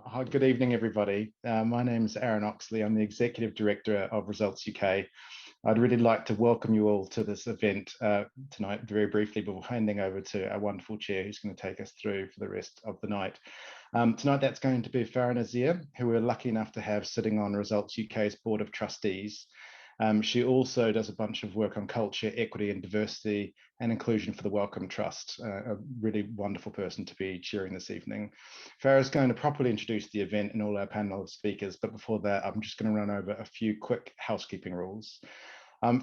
Hi, good evening, everybody. My name is Aaron Oxley. I'm the Executive Director of Results UK. I'd really like to welcome you all to this event tonight, very briefly, before handing over to our wonderful chair, who's going to take us through for the rest of the night. Tonight, that's going to be Farrah Nazir, who we're lucky enough to have sitting on Results UK's Board of Trustees. She also does a bunch of work on culture, equity and diversity and inclusion for the Wellcome Trust, a really wonderful person to be chairing this evening. Farrah is going to properly introduce the event and all our panel of speakers, but before that, I'm just going to run over a few quick housekeeping rules.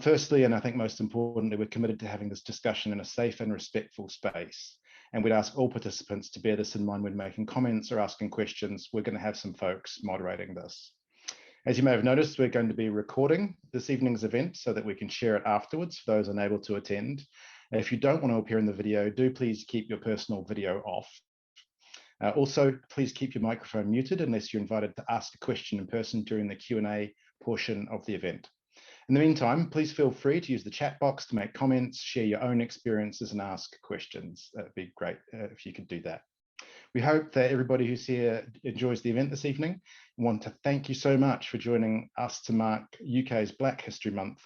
Firstly, and I think most importantly, we're committed to having this discussion in a safe and respectful space. And we'd ask all participants to bear this in mind when making comments or asking questions. We're going to have some folks moderating this. As you may have noticed, we're going to be recording this evening's event so that we can share it afterwards for those unable to attend. And if you don't want to appear in the video, do please keep your personal video off. Also, please keep your microphone muted unless you're invited to ask a question in person during the Q&A portion of the event. In the meantime, please feel free to use the chat box to make comments, share your own experiences and ask questions. That'd be great if you could do that. We hope that everybody who's here enjoys the event this evening. We want to thank you so much for joining us to mark UK's Black History Month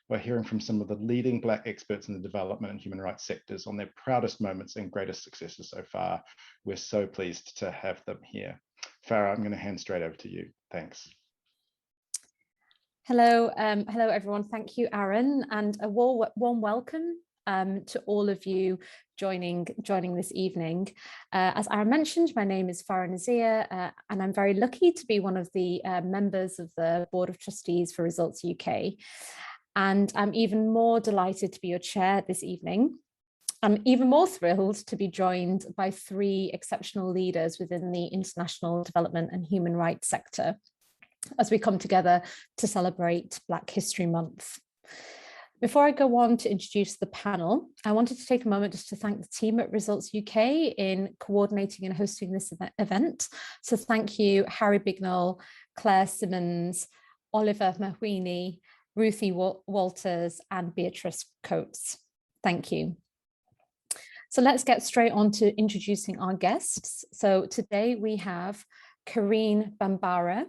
by hearing from some of the leading Black experts in the development and human rights sectors on their proudest moments and greatest successes so far. We're so pleased to have them here. Farrah, I'm going to hand straight over to you. Thanks. Hello, hello everyone. Thank you, Aaron, and a warm welcome to all of you joining this evening. As Aaron mentioned, my name is Farrah Nazir, and I'm very lucky to be one of the members of the Board of Trustees for Results UK. And I'm even more delighted to be your chair this evening. I'm even more thrilled to be joined by three exceptional leaders within the international development and human rights sector as we come together to celebrate Black History Month. Before I go on to introduce the panel, I wanted to take a moment just to thank the team at Results UK in coordinating and hosting this event. So thank you, Harry Bignell, Claire Simmons, Oliver Mahwini, Ruthie Walters, and Beatrice Coates. Thank you. So let's get straight on to introducing our guests. So today we have Carine Bambara.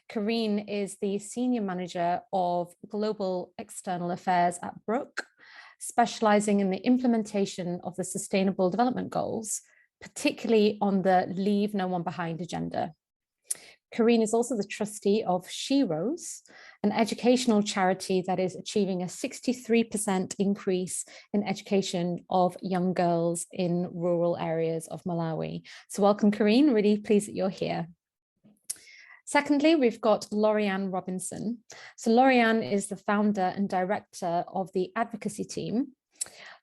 Carine is the Senior Manager of Global External Affairs at Brooke, specializing in the implementation of the Sustainable Development Goals, particularly on the Leave No One Behind agenda. Carine is also the trustee of She Rose, an educational charity that is achieving a 63% increase in education of young girls in rural areas of Malawi. So welcome, Carine, really pleased that you're here. Secondly, we've got Lorriann Robinson. So Lorriann is the founder and director of the Advocacy team.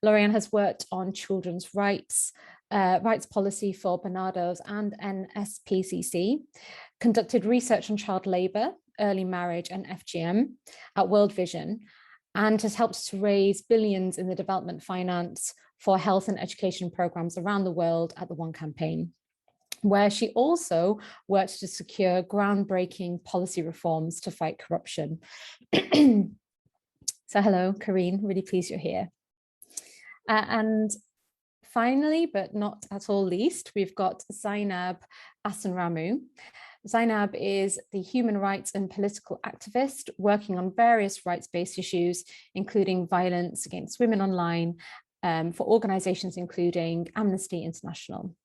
Lorriann has worked on children's rights policy for Barbados and NSPCC, conducted research on child labour, early marriage and FGM at World Vision, and has helped to raise billions in the development finance for health and education programmes around the world at the One Campaign, where she also worked to secure groundbreaking policy reforms to fight corruption. So hello, Carine, really pleased you're here. And finally, but not at all least, we've got Zainab Asunramu. Zainab is the human rights and political activist working on various rights-based issues, including violence against women online, for organisations including Amnesty International.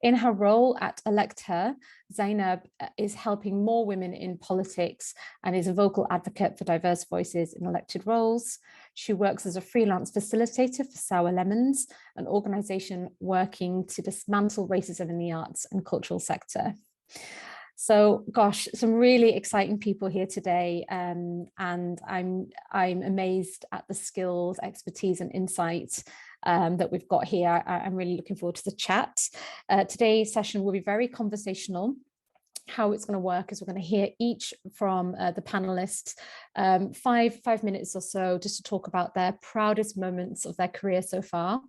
In her role at Elect Her, Zainab is helping more women in politics and is a vocal advocate for diverse voices in elected roles. She works as a freelance facilitator for Sour Lemons, an organisation working to dismantle racism in the arts and cultural sector. So, gosh, some really exciting people here today, and I'm amazed at the skills, expertise, and insights that we've got here. I'm really looking forward to the chat. Today's session will be very conversational. How it's going to work is we're going to hear each from the panelists, 5 minutes or so, just to talk about their proudest moments of their career so far.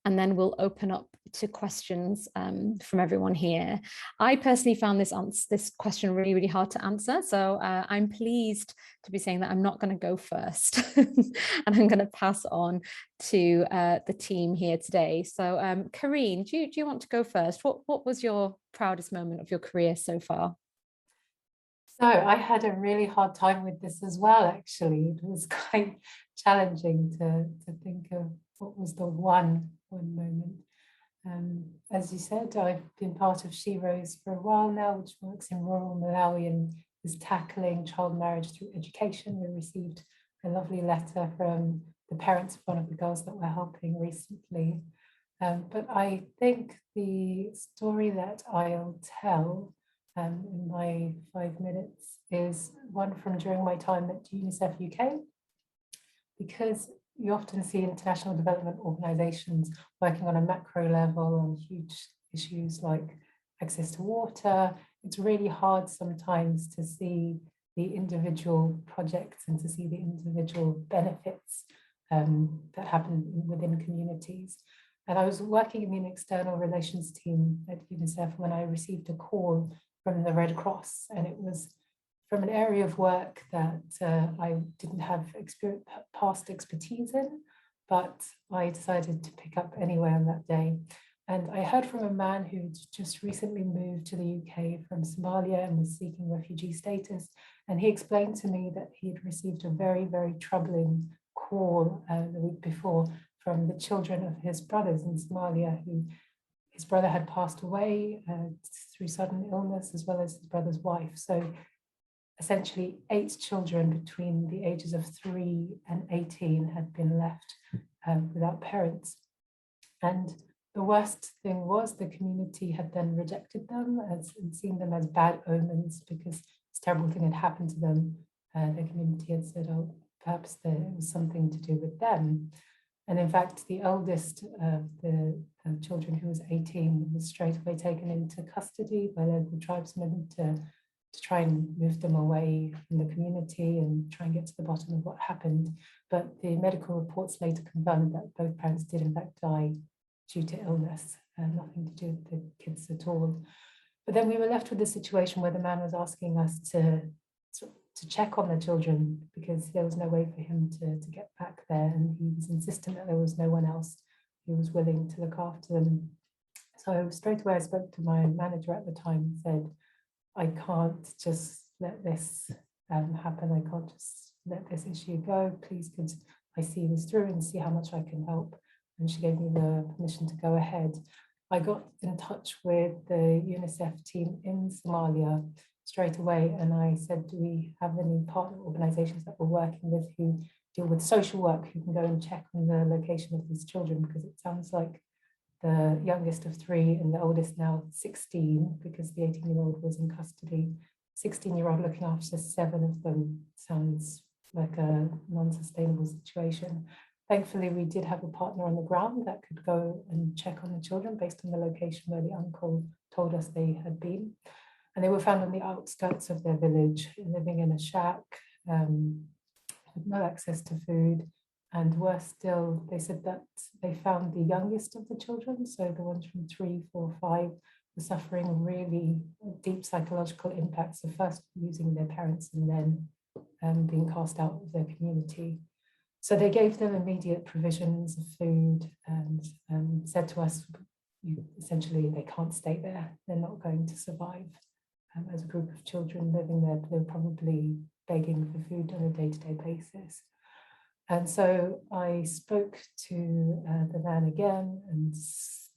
And then we'll open up to questions from everyone here. I personally found this question really, really hard to answer. So I'm pleased to be saying that I'm not going to go first and I'm going to pass on to the team here today. So Carine, do you want to go first? What was your proudest moment of your career so far? So I had a really hard time with this as well, actually. It was quite challenging to think of what was the one moment. As you said, I've been part of She Rose for a while now, which works in rural Malawi and is tackling child marriage through education. We received a lovely letter from the parents of one of the girls that we're helping recently. But I think the story that I'll tell in my 5 minutes is one from during my time at UNICEF UK, because you often see international development organizations working on a macro level on huge issues like access to water. It's really hard sometimes to see the individual projects and to see the individual benefits that happen within communities. And I was working in the external relations team at UNICEF when I received a call from the Red Cross, and it was from an area of work that I didn't have past expertise in, but I decided to pick up anyway on that day. And I heard from a man who'd just recently moved to the UK from Somalia and was seeking refugee status. And he explained to me that he'd received a very, very troubling call the week before from the children of his brothers in Somalia, who his brother had passed away through sudden illness, as well as his brother's wife. So essentially 8 children between the ages of 3 and 18 had been left without parents. And the worst thing was the community had then rejected them and seen them as bad omens because this terrible thing had happened to them. The community had said, oh, perhaps there was something to do with them. And in fact, the eldest of the children, who was 18, was straight away taken into custody by local tribesmen to try and move them away from the community and try and get to the bottom of what happened. But the medical reports later confirmed that both parents did in fact die due to illness, nothing to do with the kids at all. But then we were left with a situation where the man was asking us to check on the children because there was no way for him to get back there, and he was insistent that there was no one else who was willing to look after them. So straight away I spoke to my manager at the time and said, I can't just let this happen. I can't just let this issue go. Please, could I see this through and see how much I can help? And she gave me the permission to go ahead. I got in touch with the UNICEF team in Somalia straight away, and I said, do we have any partner organizations that we're working with who deal with social work, who can go and check on the location of these children? Because it sounds like the youngest of 3 and the oldest now 16, because the 18-year-old was in custody. 16-year-old looking after 7 of them sounds like a non-sustainable situation. Thankfully, we did have a partner on the ground that could go and check on the children based on the location where the uncle told us they had been. And they were found on the outskirts of their village, living in a shack, with no access to food. And worse still, they said that they found the youngest of the children, so the ones from 3, 4, 5, were suffering really deep psychological impacts of first losing their parents and then being cast out of their community. So they gave them immediate provisions of food and said to us, essentially, they can't stay there. They're not going to survive. As a group of children living there, they're probably begging for food on a day-to-day basis. And so I spoke to the man again and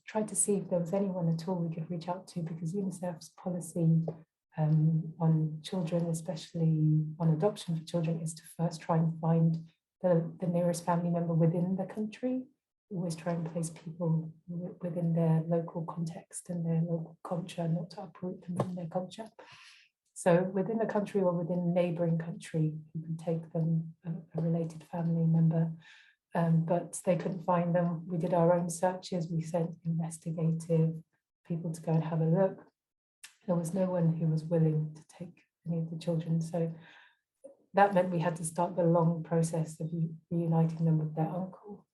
tried to see if there was anyone at all we could reach out to, because UNICEF's policy on children, especially on adoption for children, is to first try and find the nearest family member within the country. We always try and place people within their local context and their local culture, not to uproot them from their culture. So within the country or within a neighboring country, you can take them a related family member, but they couldn't find them. We did our own searches. We sent investigative people to go and have a look. There was no one who was willing to take any of the children. So that meant we had to start the long process of reuniting them with their uncle,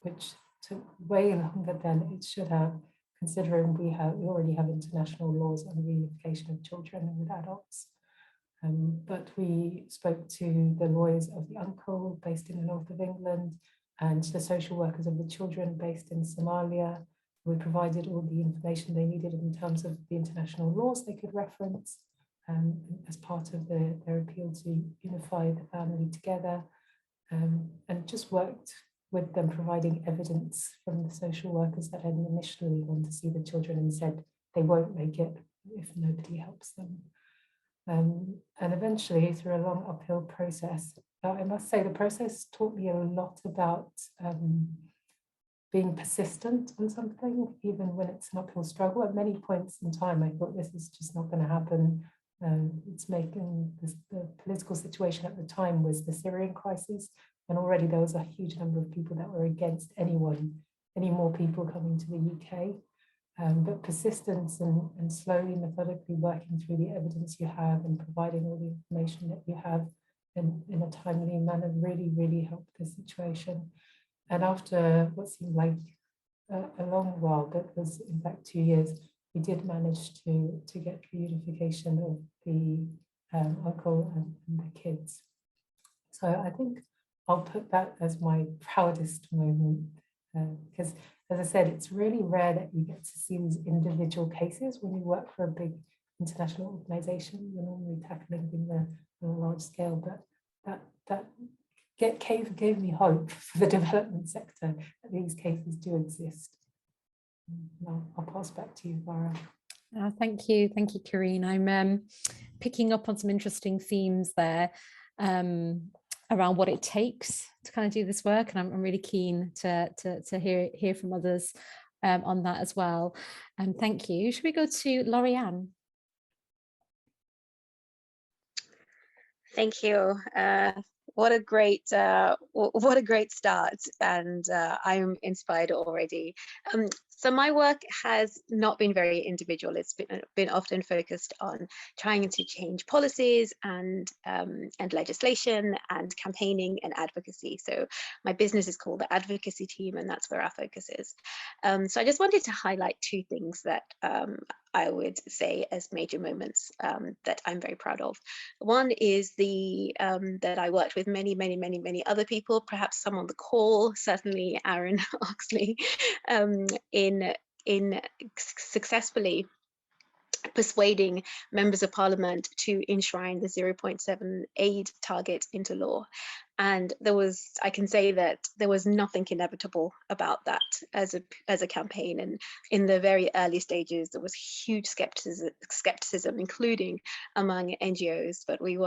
which took way longer than it should have, considering we already have international laws on reunification of children and with adults. But we spoke to the lawyers of the uncle based in the north of England and the social workers of the children based in Somalia. We provided all the information they needed in terms of the international laws they could reference as part of their appeal to unify the family together, and just worked with them, providing evidence from the social workers that had initially gone to see the children and said they won't make it if nobody helps them. And eventually, through a long uphill process, I must say the process taught me a lot about being persistent on something, even when it's an uphill struggle. At many points in time, I thought this is just not going to happen. It's making the political situation at the time was the Syrian crisis, and already there was a huge number of people that were against any more people coming to the UK. But persistence and slowly, methodically working through the evidence you have and providing all the information that you have in a timely manner really, really helped the situation. And after what seemed like a long while, but was in fact 2 years, we did manage to get reunification of the uncle and the kids. So I think I'll put that as my proudest moment, because as I said, it's really rare that you get to see these individual cases when you work for a big international organization. You're normally tackling things on a large scale, but that gave me hope for the development sector that these cases do exist. Now I'll pass back to you, Farrah. Thank you, Carine. I'm picking up on some interesting themes there around what it takes to kind of do this work, and I'm really keen to hear from others on that as well. Thank you. Should we go to Lorriann? Thank you. What a great start, and I'm inspired already. So my work has not been very individual. It's been often focused on trying to change policies and legislation and campaigning and advocacy. So my business is called the Advocacy team, and that's where our focus is. So I just wanted to highlight two things that I would say as major moments that I'm very proud of. One is that I worked with many other people, perhaps some on the call, certainly Aaron Oxley, in successfully persuading members of parliament to enshrine the 0.7 aid target into law. And I can say that there was nothing inevitable about that as a campaign. And in the very early stages, there was huge skepticism, including among NGOs, but we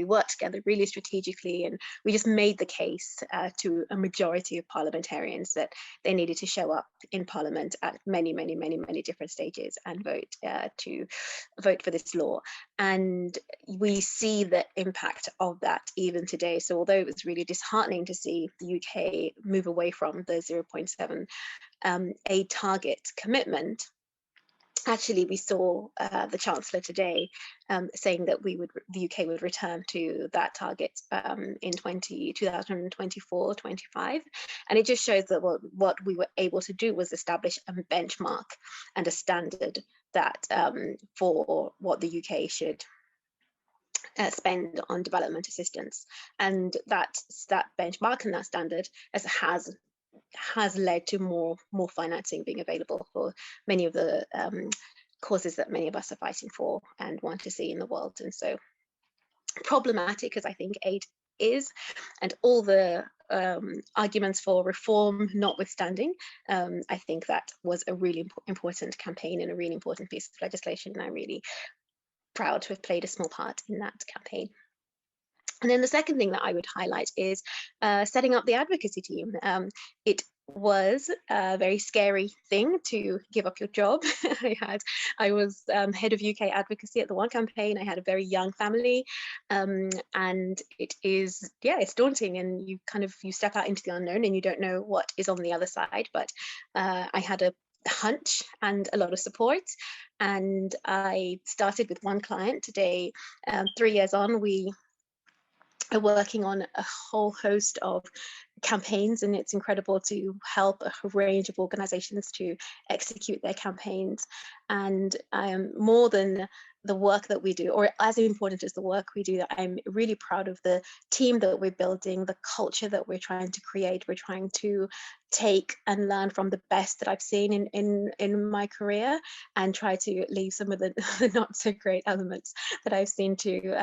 worked together really strategically, and we just made the case to a majority of parliamentarians that they needed to show up in parliament at many different stages and vote for this law. And we see the impact of that even today. So although it was really disheartening to see the UK move away from the 0.7 aid target commitment, actually, we saw the Chancellor today saying that the UK would return to that target in 2024-25. And it just shows that what we were able to do was establish a benchmark and a standard that for what the UK should spend on development assistance. And that benchmark and that standard has led to more financing being available for many of the causes that many of us are fighting for and want to see in the world. And so problematic as I think aid is, and all the arguments for reform notwithstanding, I think that was a really important campaign and a really important piece of legislation, and I'm really proud to have played a small part in that campaign. And then the second thing that I would highlight is setting up the advocacy team. It was a very scary thing to give up your job. I was head of UK advocacy at the One campaign. I had a very young family, and it's daunting, and you step out into the unknown and you don't know what is on the other side. But I had a hunch and a lot of support, and I started with one client. Today, 3 years on, we are working on a whole host of campaigns, and it's incredible to help a range of organizations to execute their campaigns. And more than the work that we do, or as important as the work we do, that I'm really proud of the team that we're building, the culture that we're trying to create. We're trying to take and learn from the best that I've seen in my career, and try to leave some of the not so great elements that I've seen too.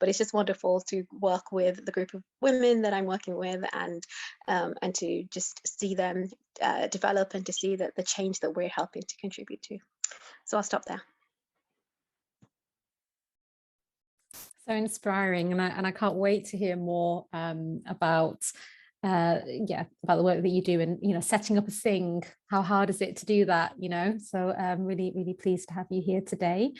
But it's just wonderful to work with the group of women that I'm working with, and to just see them develop, and to see that the change that we're helping to contribute to. So I'll stop there. So inspiring, and I can't wait to hear more about about the work that you do, and setting up a Sing. How hard is it to do that? So I'm really pleased to have you here today.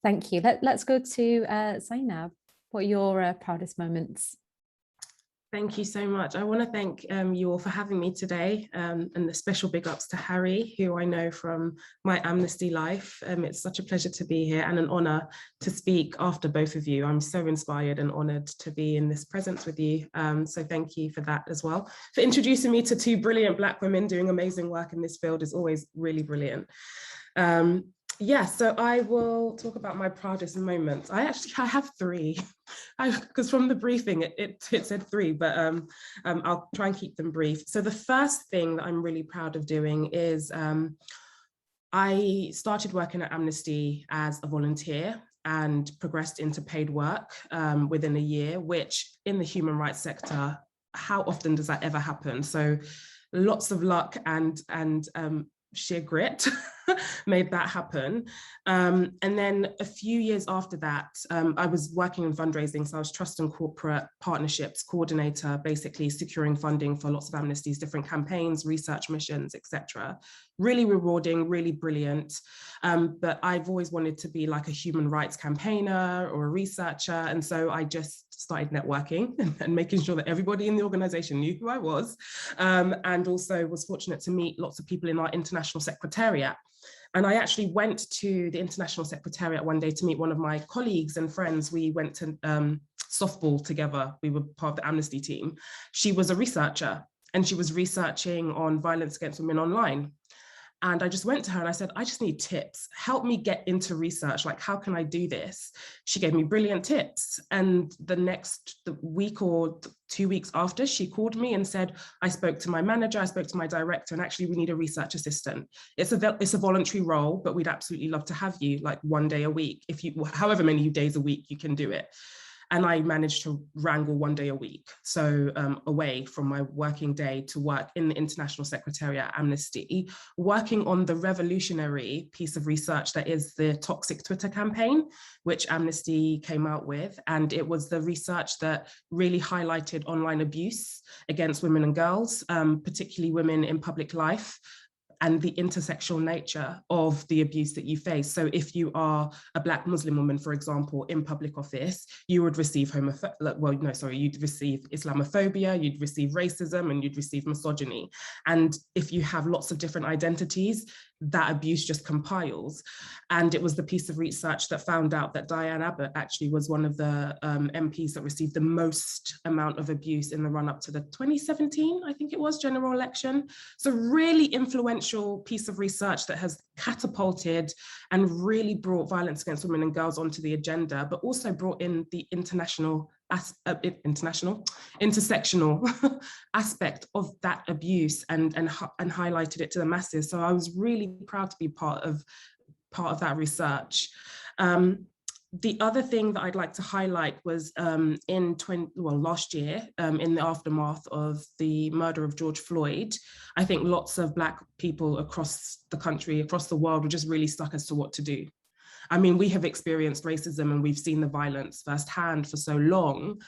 Thank you. Let's go to Zainab. What are your proudest moments? Thank you so much. I want to thank you all for having me today, and the special big ups to Harry, who I know from my Amnesty life. It's such a pleasure to be here, and an honour to speak after both of you. I'm so inspired and honoured to be in this presence with you. So thank you for that as well. For introducing me to two brilliant Black women doing amazing work in this field is always really brilliant. So I will talk about my proudest moments. I have three, because from the briefing it said three, but I'll try and keep them brief. So the first thing that I'm really proud of doing is I started working at Amnesty as a volunteer and progressed into paid work within a year, which in the human rights sector, how often does that ever happen? So lots of luck and sheer grit made that happen. And then a few years after that, I was working in fundraising. So I was trust and corporate partnerships coordinator, basically securing funding for lots of Amnesty's different campaigns, research missions, etc. Really rewarding, really brilliant. But I've always wanted to be like a human rights campaigner or a researcher. And so I just started networking and making sure that everybody in the organization knew who I was. And also was fortunate to meet lots of people in our international secretariat. And I actually went to the International Secretariat one day to meet one of my colleagues and friends. We went to softball together. We were part of the Amnesty team. She was a researcher, and she was researching on violence against women online. And I just went to her and I said, I just need tips. Help me get into research. Like, how can I do this? She gave me brilliant tips. And the week or 2 weeks after, she called me and said, I spoke to my manager, I spoke to my director, and actually we need a research assistant. It's a voluntary role, but we'd absolutely love to have you like 1 day a week. However many days a week you can do it. And I managed to wrangle 1 day a week, so away from my working day, to work in the International Secretariat at Amnesty, working on the revolutionary piece of research that is the Toxic Twitter campaign, which Amnesty came out with. And it was the research that really highlighted online abuse against women and girls, particularly women in public life, and the intersectional nature of the abuse that you face. So if you are a Black Muslim woman, for example, in public office, you would receive you'd receive Islamophobia, you'd receive racism, and you'd receive misogyny. And if you have lots of different identities, that abuse just compiles. And it was the piece of research that found out that Diane Abbott actually was one of the MPs that received the most amount of abuse in the run-up to the 2017, I think it was, general election. So really influential piece of research that has catapulted and really brought violence against women and girls onto the agenda, but also brought in the intersectional aspect of that abuse and highlighted it to the masses. So I was really proud to be part of that research. The other thing that I'd like to highlight was last year, in the aftermath of the murder of George Floyd, I think lots of Black people across the country, across the world, were just really stuck as to what to do. I mean, we have experienced racism and we've seen the violence firsthand for so long.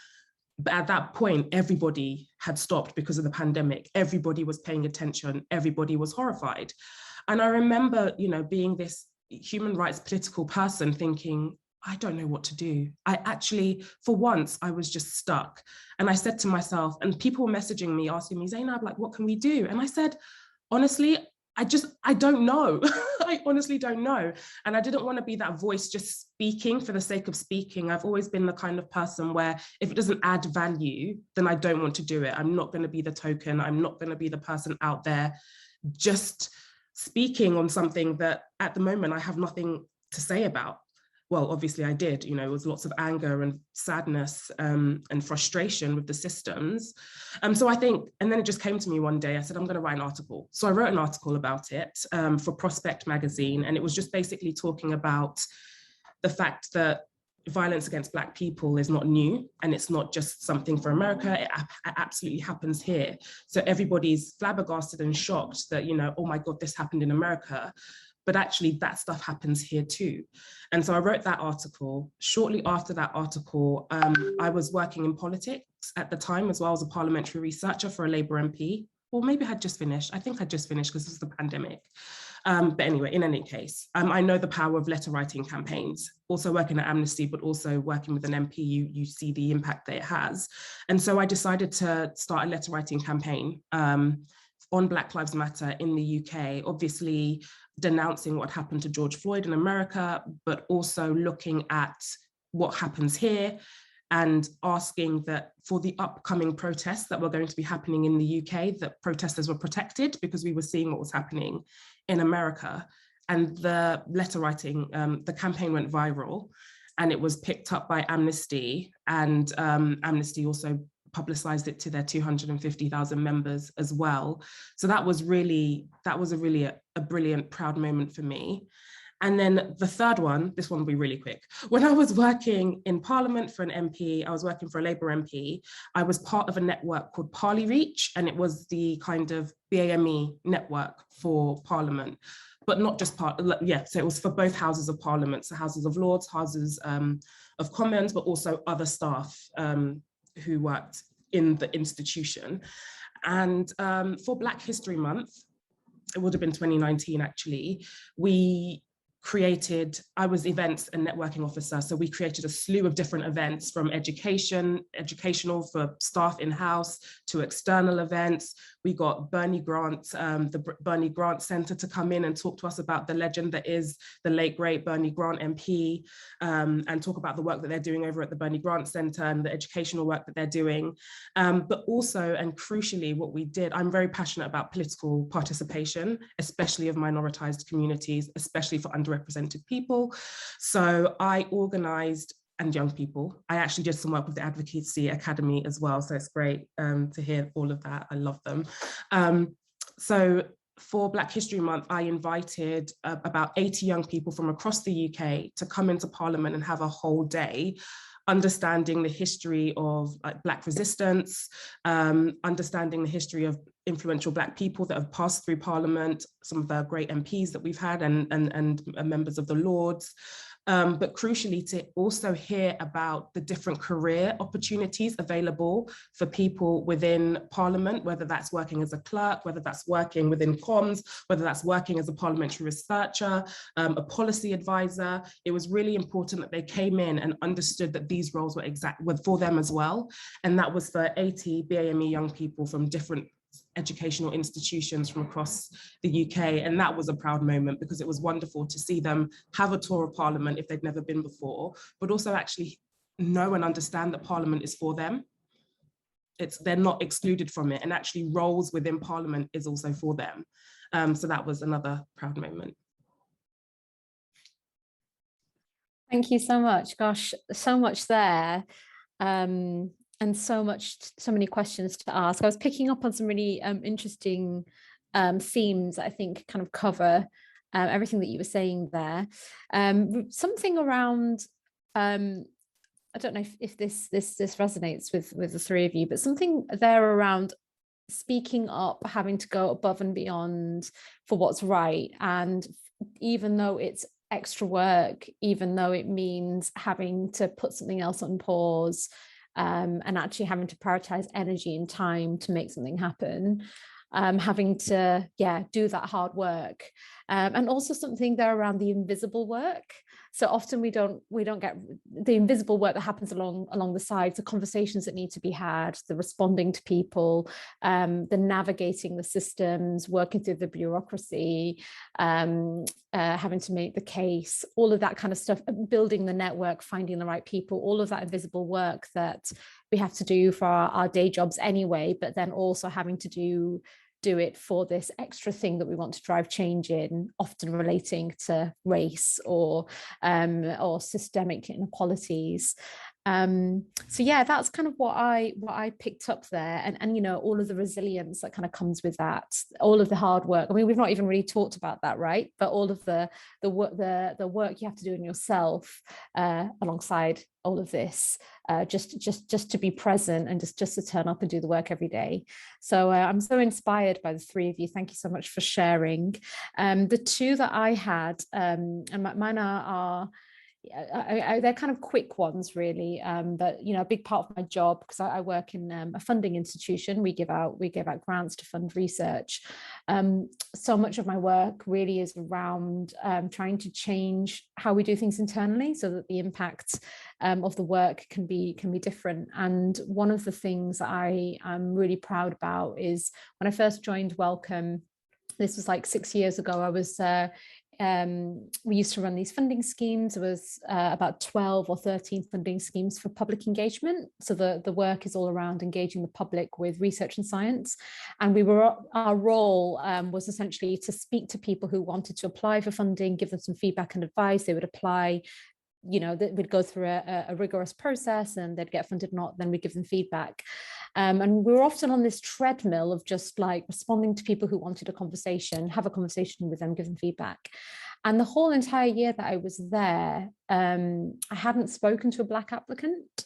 But at that point, everybody had stopped because of the pandemic. Everybody was paying attention. Everybody was horrified. And I remember, being this human rights political person thinking, I don't know what to do. I actually, for once, I was just stuck. And I said to myself, and people were messaging me, asking me, Zainab, like, what can we do? And I said, honestly, I don't know. I honestly don't know. And I didn't want to be that voice just speaking for the sake of speaking. I've always been the kind of person where if it doesn't add value, then I don't want to do it. I'm not going to be the token. I'm not going to be the person out there just speaking on something that at the moment I have nothing to say about. well, obviously I did, you know, it was lots of anger and sadness and frustration with the systems. So I think, and then it just came to me one day, I said, I'm going to write an article. So I wrote an article about it for Prospect magazine. And it was just basically talking about the fact that violence against Black people is not new, and it's not just something for America, it absolutely happens here. So everybody's flabbergasted and shocked that, you know, oh my God, this happened in America. But actually that stuff happens here too. And so I wrote that article. Shortly after that article, I was working in politics at the time as well as a parliamentary researcher for a Labour MP, or maybe I had just finished. I think I just finished because this was the pandemic. But anyway, in any case, I know the power of letter writing campaigns. Also working at Amnesty, but also working with an MP, you see the impact that it has. And so I decided to start a letter writing campaign on Black Lives Matter in the UK, obviously denouncing what happened to George Floyd in America, but also looking at what happens here and asking that for the upcoming protests that were going to be happening in the UK, that protesters were protected because we were seeing what was happening in America. And the letter writing, the campaign went viral and it was picked up by Amnesty, and Amnesty also publicized it to their 250,000 members as well. So that was really a brilliant, proud moment for me. And then the third one, this one will be really quick. When I was working in Parliament for an MP, I was working for a Labour MP, I was part of a network called Parley Reach, and it was the kind of BAME network for Parliament, but not just so it was for both houses of Parliament, so Houses of Lords, Houses of Commons, but also other staff who worked in the institution. And for Black History Month, it would have been 2019 actually, I was events and networking officer, so we created a slew of different events, from educational for staff in-house to external events. We got Bernie Grant, the Bernie Grant Center, to come in and talk to us about the legend that is the late great Bernie Grant MP, and talk about the work that they're doing over at the Bernie Grant Center and the educational work that they're doing. But also, and crucially, what we did, I'm very passionate about political participation, especially of minoritized communities, especially for underrepresented people. So I organized, and young people, I actually did some work with the Advocacy Academy as well. So it's great to hear all of that. I love them. So for Black History Month, I invited about 80 young people from across the UK to come into Parliament and have a whole day understanding the history of Black resistance, understanding the history of influential Black people that have passed through Parliament, some of the great MPs that we've had, and members of the Lords. But crucially, to also hear about the different career opportunities available for people within Parliament, whether that's working as a clerk, whether that's working within comms, whether that's working as a parliamentary researcher, a policy advisor. It was really important that they came in and understood that these roles were for them as well. And that was for 80 BAME young people from different educational institutions from across the UK. And that was a proud moment, because it was wonderful to see them have a tour of Parliament if they'd never been before, but also actually know and understand that Parliament is for them. They're not excluded from it, and actually roles within Parliament is also for them. So that was another proud moment. Thank you so much. Gosh, so much there. And so many questions to ask. I was picking up on some really interesting themes that I think kind of cover everything that you were saying there. Something around, I don't know if this resonates with the three of you, but something there around speaking up, having to go above and beyond for what's right. And even though it's extra work, even though it means having to put something else on pause, and actually having to prioritize energy and time to make something happen, having to do that hard work, and also something there around the invisible work. So often we don't get the invisible work that happens along the sides, the conversations that need to be had, the responding to people, the navigating the systems, working through the bureaucracy, having to make the case, all of that kind of stuff, building the network, finding the right people, all of that invisible work that we have to do for our day jobs anyway, but then also having to do do it for this extra thing that we want to drive change in, often relating to race or systemic inequalities. So yeah, that's kind of what I picked up there, and you know, all of the resilience that kind of comes with that, all of the hard work. I mean, we've not even really talked about that, right? But all of the work you have to do in yourself alongside all of this, just to be present and just to turn up and do the work every day. So I'm so inspired by the three of you. Thank you so much for sharing. The two that I had, and mine are they're kind of quick ones, really, but you know, a big part of my job, because I work in a funding institution. We give out grants to fund research. So much of my work really is around trying to change how we do things internally, so that the impact of the work can be different. And one of the things I am really proud about is when I first joined Wellcome. This was like 6 years ago. I was we used to run these funding schemes. There was about 12 or 13 funding schemes for public engagement. So the work is all around engaging the public with research and science. And our role was essentially to speak to people who wanted to apply for funding, give them some feedback and advice. They would apply, you know, that we'd go through a rigorous process, and they'd get funded or not, then we give them feedback. And we were often on this treadmill of just like responding to people who wanted a conversation, have a conversation with them, give them feedback. And the whole entire year that I was there, I hadn't spoken to a Black applicant,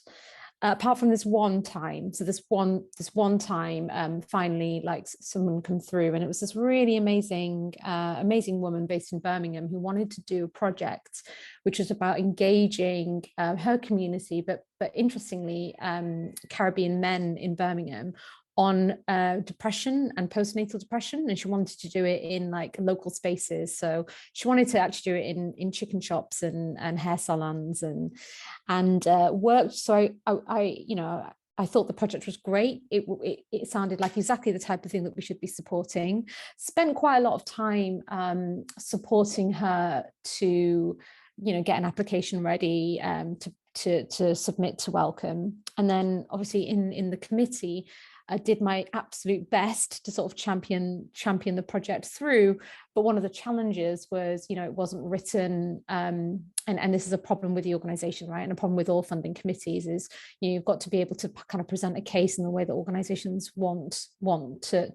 apart from this one time. So this one time, finally, like, someone come through, and it was this really amazing woman based in Birmingham who wanted to do a project which was about engaging her community, but interestingly, Caribbean men in Birmingham, on depression and postnatal depression. And she wanted to do it in like local spaces. So she wanted to actually do it in chicken shops and hair salons and worked. So I thought the project was great. It sounded like exactly the type of thing that we should be supporting. Spent quite a lot of time supporting her to, you know, get an application ready to submit to Wellcome. And then obviously in the committee, I did my absolute best to sort of champion the project through. But one of the challenges was, you know, it wasn't written, and this is a problem with the organisation, right? And a problem with all funding committees is, you know, you've got to be able to kind of present a case in the way that organisations want to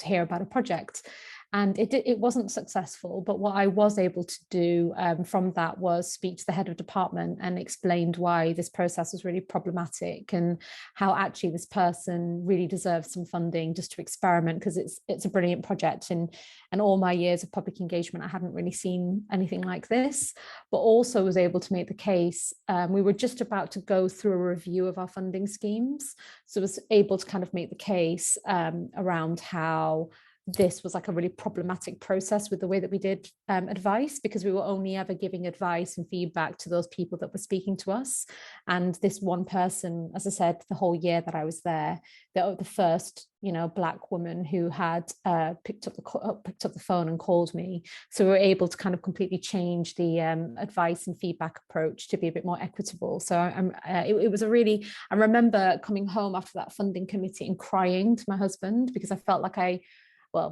hear about a project. And it wasn't successful, but what I was able to do from that was speak to the head of department and explained why this process was really problematic, and how actually this person really deserves some funding just to experiment, because it's a brilliant project. And all my years of public engagement, I hadn't really seen anything like this, but also was able to make the case. We were just about to go through a review of our funding schemes, so I was able to kind of make the case around how this was like a really problematic process with the way that we did advice, because we were only ever giving advice and feedback to those people that were speaking to us. And this one person, as I said, the whole year that I was there, the first, you know, Black woman who had picked up the phone and called me. So we were able to kind of completely change the advice and feedback approach to be a bit more equitable. So it was a really, I remember coming home after that funding committee and crying to my husband, because I felt like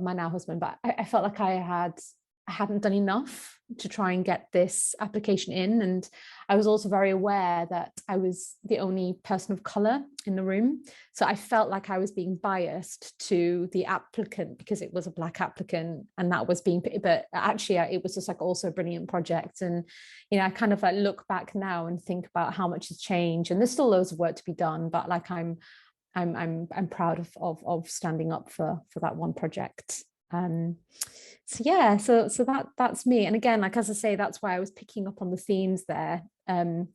my now husband, but I felt like I hadn't done enough to try and get this application in. And I was also very aware that I was the only person of colour in the room. So I felt like I was being biased to the applicant because it was a Black applicant, and that was but actually it was just like also a brilliant project. And, you know, I kind of like look back now and think about how much has changed, and there's still loads of work to be done, but like I'm proud of standing up for that one project. So yeah, so that's me. And again, like, as I say, that's why I was picking up on the themes there around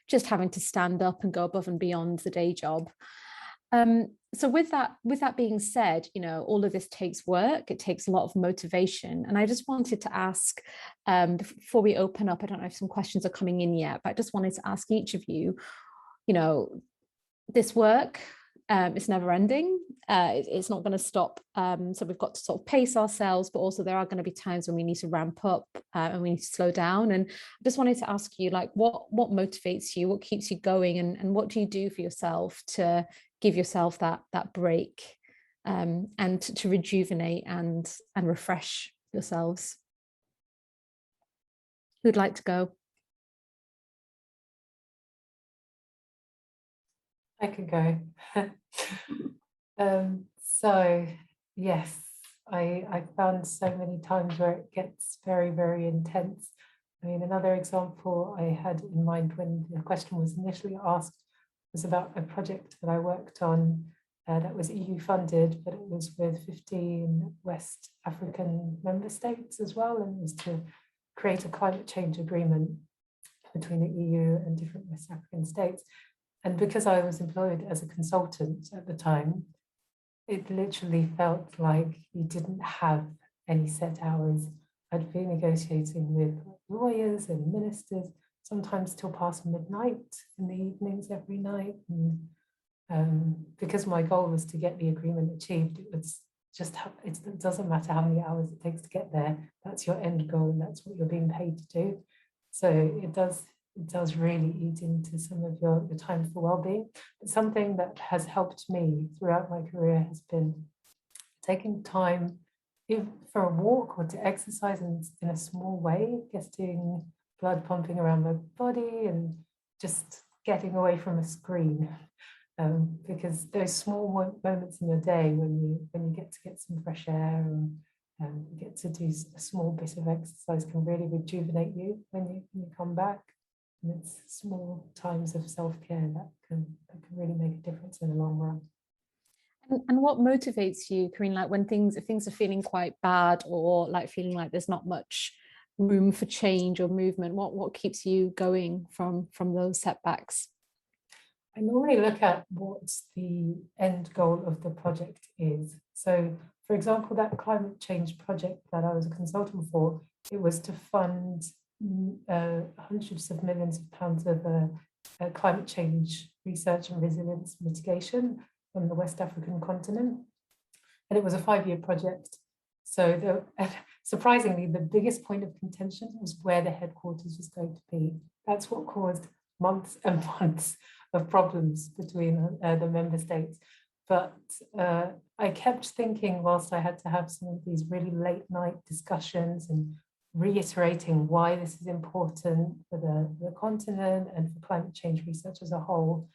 just having to stand up and go above and beyond the day job. So with that being said, you know, all of this takes work. It takes a lot of motivation. And I just wanted to ask, before we open up, I don't know if some questions are coming in yet, but I just wanted to ask each of you, you know, this work, it's never ending. It's not going to stop. So we've got to sort of pace ourselves, but also there are going to be times when we need to ramp up and we need to slow down. And I just wanted to ask you, like, what motivates you? What keeps you going? And what do you do for yourself to give yourself that break, and to rejuvenate and refresh yourselves. Who'd like to go? I can go. So yes, I found so many times where it gets very, very intense. I mean, another example I had in mind when the question was initially asked was about a project that I worked on that was EU funded, but it was with 15 West African member states as well, and it was to create a climate change agreement between the EU and different West African states. And because I was employed as a consultant at the time, it literally felt like you didn't have any set hours. I'd be negotiating with lawyers and ministers, sometimes till past midnight in the evenings every night. And because my goal was to get the agreement achieved, it was just, it doesn't matter how many hours it takes to get there. That's your end goal, and that's what you're being paid to do. So it does really eat into some of your time for well-being. But something that has helped me throughout my career has been taking time for a walk or to exercise in a small way, getting blood pumping around my body and just getting away from a screen. Because those small moments in your day when you get to get some fresh air and get to do a small bit of exercise can really rejuvenate you when you come back. And it's small times of self-care that can really make a difference in the long run. And what motivates you, Carine, like when things are feeling quite bad, or like feeling like there's not much room for change or movement? What keeps you going from those setbacks? I normally look at what the end goal of the project is. So, for example, that climate change project that I was a consultant for, it was to fund hundreds of millions of pounds of climate change research and resilience mitigation on the West African continent. And it was a 5-year project. So surprisingly, the biggest point of contention was where the headquarters was going to be. That's what caused months and months of problems between the member states. But I kept thinking, whilst I had to have some of these really late night discussions and reiterating why this is important for the continent and for climate change research as a whole,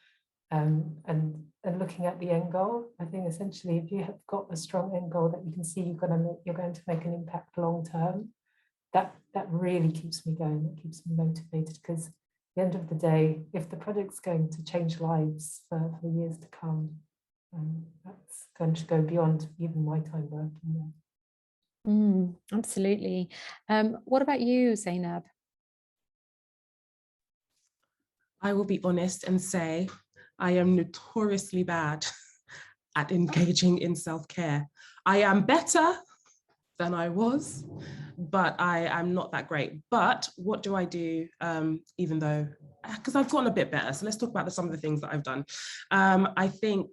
and looking at the end goal. I think essentially, if you have got a strong end goal that you can see you're going to make an impact long term, that really keeps me going. It keeps me motivated, because at the end of the day, if the project's going to change lives for years to come, that's going to go beyond even my time working there. Absolutely. What about you, Zainab? I will be honest and say I am notoriously bad at engaging in self-care. I am better than I was, but I am not that great. But what do I do, even though, because I've gotten a bit better. So let's talk about some of the things that I've done. I think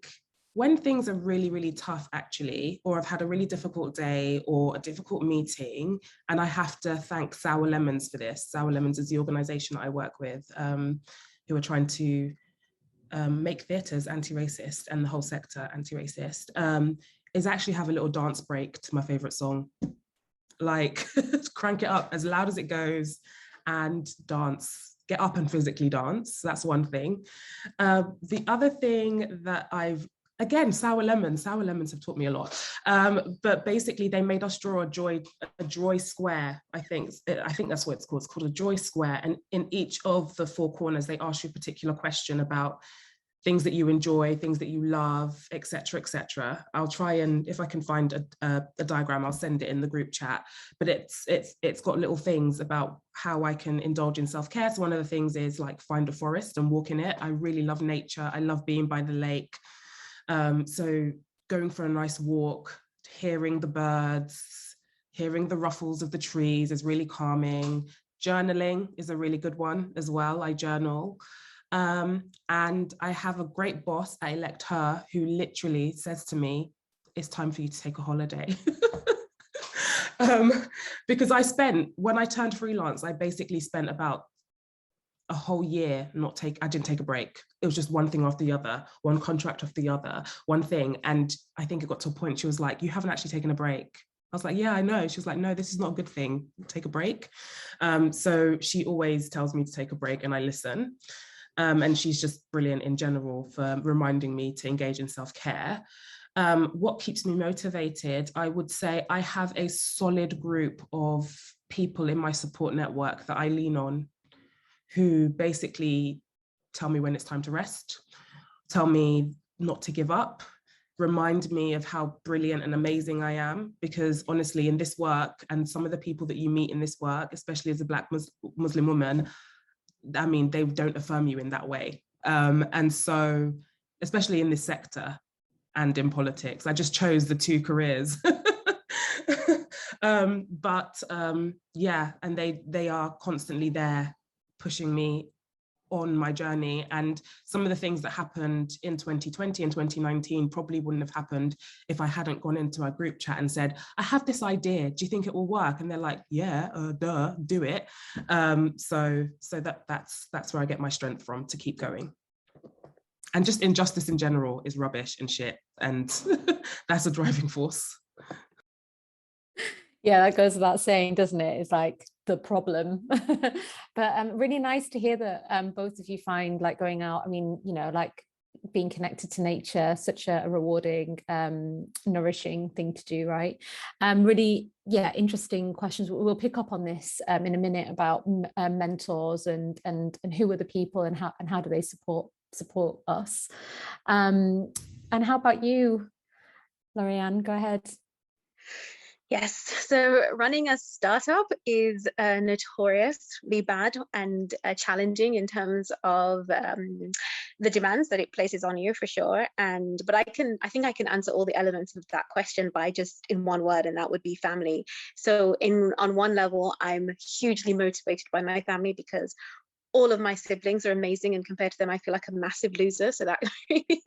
when things are really, really tough, actually, or I've had a really difficult day or a difficult meeting, and I have to thank Sour Lemons for this. Sour Lemons is the organization that I work with, who are trying to make theatres anti-racist and the whole sector anti-racist, is actually have a little dance break to my favorite song. Like, crank it up as loud as it goes and dance. Get up and physically dance. That's one thing. The other thing that again, Sour Lemons have taught me a lot. But basically, they made us draw a joy square. I think that's what it's called. It's called a joy square. And in each of the 4 corners, they ask you a particular question about things that you enjoy, things that you love, etc., etc. I'll try, and if I can find a diagram, I'll send it in the group chat. But it's got little things about how I can indulge in self-care. So one of the things is like find a forest and walk in it. I really love nature. I love being by the lake. So going for a nice walk, hearing the birds, hearing the ruffles of the trees is really calming. Journaling is a really good one as well. I journal. And I have a great boss, I elect her, who literally says to me, it's time for you to take a holiday. Because when I turned freelance, I basically spent about a whole year I didn't take a break. It was just one thing after the other, one contract after the other, one thing. And I think it got to a point, she was like, you haven't actually taken a break. I was like, yeah, I know. She was like, no, this is not a good thing. Take a break. So she always tells me to take a break and I listen. And she's just brilliant in general for reminding me to engage in self-care. What keeps me motivated? I would say I have a solid group of people in my support network that I lean on, who basically tell me when it's time to rest, tell me not to give up, remind me of how brilliant and amazing I am. Because honestly, in this work, and some of the people that you meet in this work, especially as a Black Muslim woman, I mean, they don't affirm you in that way. And so, especially in this sector and in politics, I just chose the two careers. Yeah, and they are constantly there pushing me on my journey. And some of the things that happened in 2020 and 2019 probably wouldn't have happened if I hadn't gone into our group chat and said, I have this idea, do you think it will work? And they're like, yeah, duh, do it. So that's where I get my strength from to keep going. And just injustice in general is rubbish and shit, and that's a driving force. Yeah, that goes without saying, doesn't it? It's like the problem. But really nice to hear that both of you find like going out, I mean, you know, like being connected to nature, such a rewarding, nourishing thing to do, right? Really, yeah, interesting questions. We'll pick up on this in a minute about mentors and who are the people and how do they support us. And how about you, Lorriann? Go ahead. Yes, so running a startup is notoriously bad and challenging in terms of the demands that it places on you, for sure. But I think I can answer all the elements of that question by just in one word, and that would be family. So on one level, I'm hugely motivated by my family because all of my siblings are amazing, and compared to them, I feel like a massive loser. So that really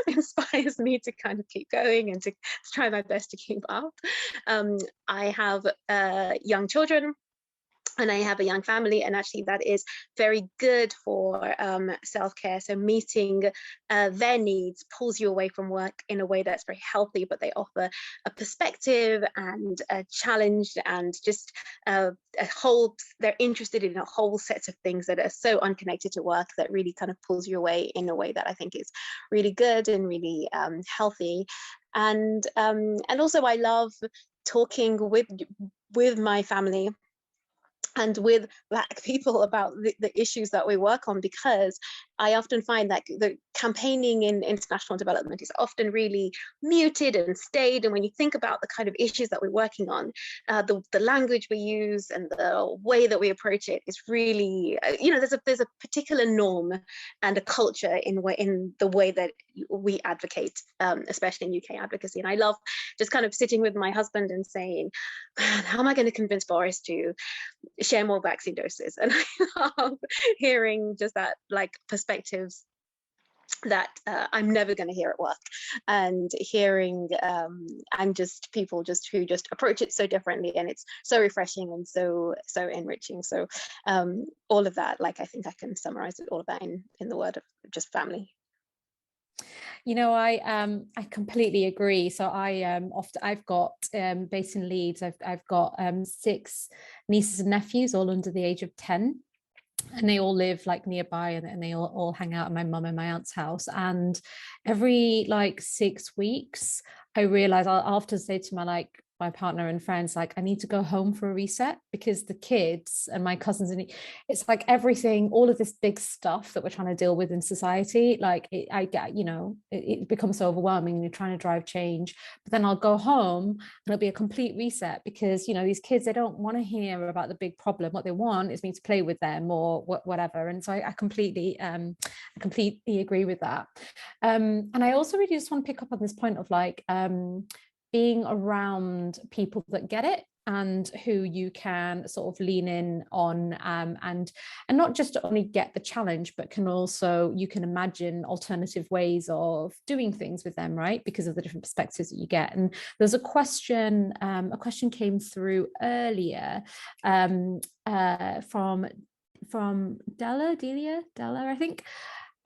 inspires me to kind of keep going and to try my best to keep up. I have young children, and I have a young family, and actually that is very good for self-care. So meeting their needs pulls you away from work in a way that's very healthy, but they offer a perspective and a challenge and just a whole, they're interested in a whole set of things that are so unconnected to work that really kind of pulls you away in a way that I think is really good and really healthy. And also I love talking with my family and with Black people about the issues that we work on, because I often find that the campaigning in international development is often really muted and staid. And when you think about the kind of issues that we're working on, the language we use and the way that we approach it is really, you know, there's a particular norm and a culture in the way that we advocate, especially in UK advocacy. And I love just kind of sitting with my husband and saying, man, how am I going to convince Boris to share more vaccine doses? And I love hearing just that, like, perspectives that I'm never going to hear at work, and hearing and just people who just approach it so differently, and it's so refreshing and so enriching. So all of that, like, I think I can summarize it all of that in the word of just family. You know, I completely agree. So I've got based in Leeds, I've got 6 nieces and nephews, all under the age of 10. And they all live like nearby, and they all hang out at my mum and my aunt's house. And every like 6 weeks, I realize I'll often say to my partner and friends, like, I need to go home for a reset, because the kids and my cousins, and it's like everything, all of this big stuff that we're trying to deal with in society, like I get, you know, it becomes so overwhelming, and you're trying to drive change. But then I'll go home and it'll be a complete reset, because, you know, these kids, they don't want to hear about the big problem. What they want is me to play with them or whatever. And so I completely agree with that. And I also really just want to pick up on this point of like, being around people that get it and who you can sort of lean in on, and not just to only get the challenge, but you can imagine alternative ways of doing things with them, right? Because of the different perspectives that you get. And there's a question came through earlier from Delia, I think.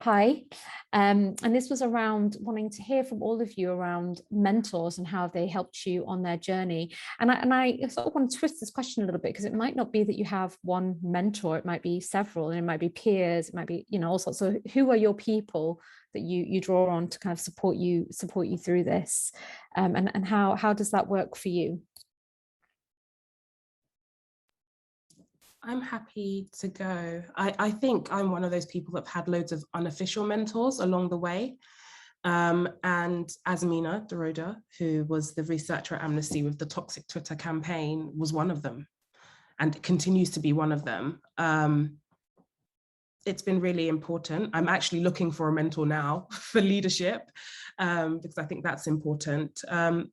Hi, and this was around wanting to hear from all of you around mentors and how they helped you on their journey. And I sort of want to twist this question a little bit, because it might not be that you have one mentor, it might be several, and it might be peers, it might be, you know, all sorts. So who are your people that you draw on to kind of support you through this, and how does that work for you? I'm happy to go. I think I'm one of those people that have had loads of unofficial mentors along the way. And Azmina Daroda, who was the researcher at Amnesty with the Toxic Twitter campaign, was one of them and continues to be one of them. It's been really important. I'm actually looking for a mentor now for leadership, because I think that's important.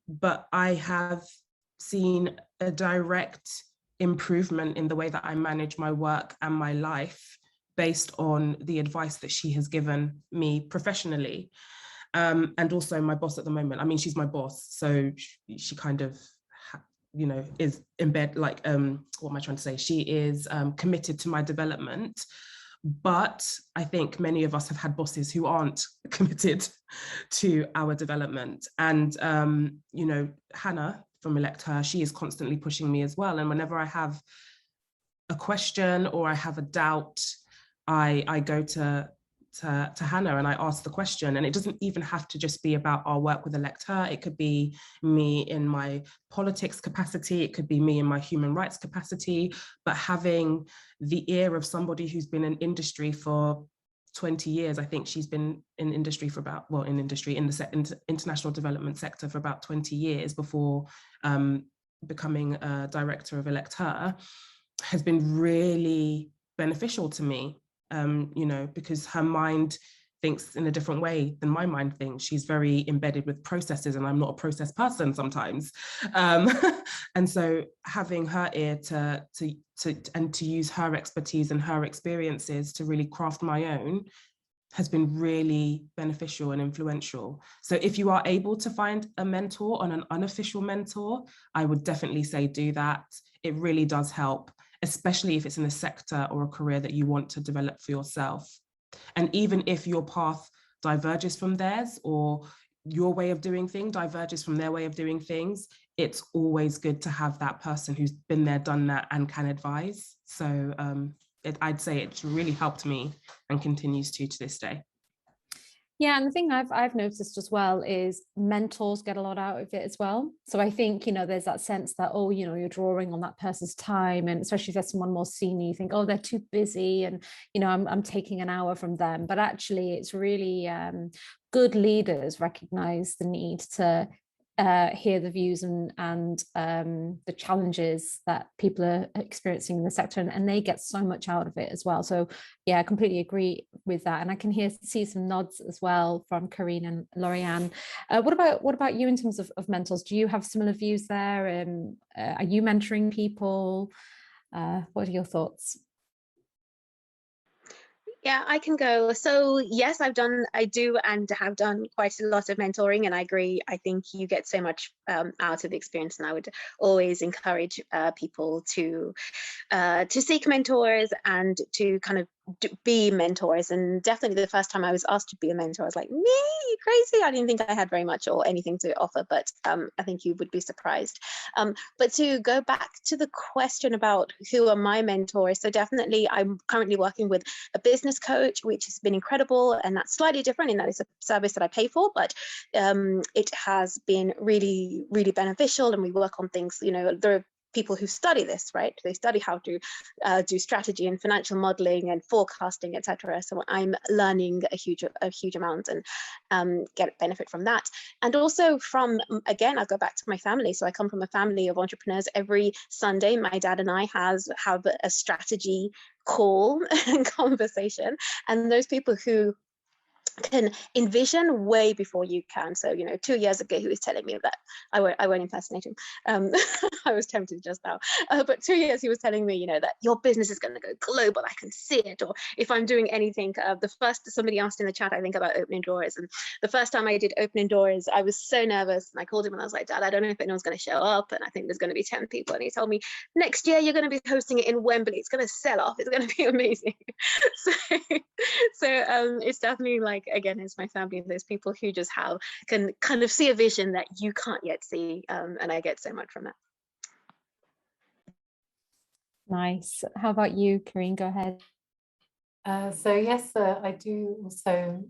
But I have seen a direct improvement in the way that I manage my work and my life based on the advice that she has given me professionally. And also my boss at the moment. I mean, she's my boss, so she kind of, you know, is in bed, like, what am I trying to say? She is committed to my development. But I think many of us have had bosses who aren't committed to our development. And, you know, Hannah from Elect Her, she is constantly pushing me as well. And whenever I have a question or I have a doubt, I go to Hannah and I ask the question. And it doesn't even have to just be about our work with Elect Her. It could be me in my politics capacity. It could be me in my human rights capacity. But having the ear of somebody who's been in industry for 20 years, I think she's been in industry for about, well, in the international development sector for about 20 years before becoming a director of Elect Her, has been really beneficial to me. You know, because her mind thinks in a different way than my mind thinks. She's very embedded with processes, and I'm not a process person sometimes. And so having her ear to use her expertise and her experiences to really craft my own has been really beneficial and influential. So if you are able to find a mentor, on an unofficial mentor, I would definitely say do that. It really does help, especially if it's in a sector or a career that you want to develop for yourself. And even if your path diverges from theirs, or your way of doing things diverges from their way of doing things, it's always good to have that person who's been there, done that, and can advise. So I'd say it's really helped me and continues to this day. Yeah, and the thing I've noticed as well is mentors get a lot out of it as well. So I think, you know, there's that sense that, oh, you know, you're drawing on that person's time, and especially if there's someone more senior, you think, oh, they're too busy, and, you know, I'm taking an hour from them. But actually, it's really good leaders recognize the need to hear the views and the challenges that people are experiencing in the sector, and they get so much out of it as well. So yeah, I completely agree with that, and I can see some nods as well from Carine and Lorriann. What about you in terms of mentors? Do you have similar views there? Are you mentoring people? What are your thoughts? Yeah, I can go. So yes, I do and have done quite a lot of mentoring, and I agree. I think you get so much out of the experience, and I would always encourage people to seek mentors and to kind of be mentors. And definitely the first time I was asked to be a mentor, I was like, me, you crazy? I didn't think I had very much or anything to offer, but I think you would be surprised. But to go back to the question about who are my mentors, so definitely I'm currently working with a business coach, which has been incredible, and that's slightly different in that it's a service that I pay for, but it has been really, really beneficial, and we work on things, you know, there are people who study this, right? They study how to do strategy and financial modeling and forecasting, etc. So I'm learning a huge amount and get benefit from that. And also from, again, I'll go back to my family. So I come from a family of entrepreneurs. Every Sunday, my dad and I have a strategy call and conversation. And those people who can envision way before you can. So, you know, 2 years ago, he was telling me that I won't impersonate him. I was tempted just now. But 2 years, he was telling me, you know, that your business is going to go global. I can see it. Or if I'm doing anything, somebody asked in the chat, I think, about opening doors. And the first time I did opening doors, I was so nervous. And I called him and I was like, Dad, I don't know if anyone's going to show up. And I think there's going to be 10 people. And he told me, next year, you're going to be hosting it in Wembley. It's going to sell off. It's going to be amazing. So it's definitely like, again, it's my family, those people who just can kind of see a vision that you can't yet see, and I get so much from that. Nice. How about you, Carine? Go ahead. So yes, I do also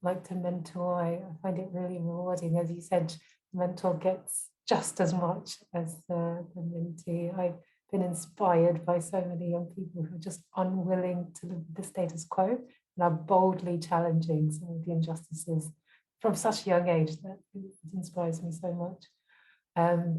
like to mentor. I find it really rewarding. As you said, the mentor gets just as much as the mentee. I've been inspired by so many young people who are just unwilling to live the status quo and are boldly challenging some of the injustices from such a young age that it inspires me so much.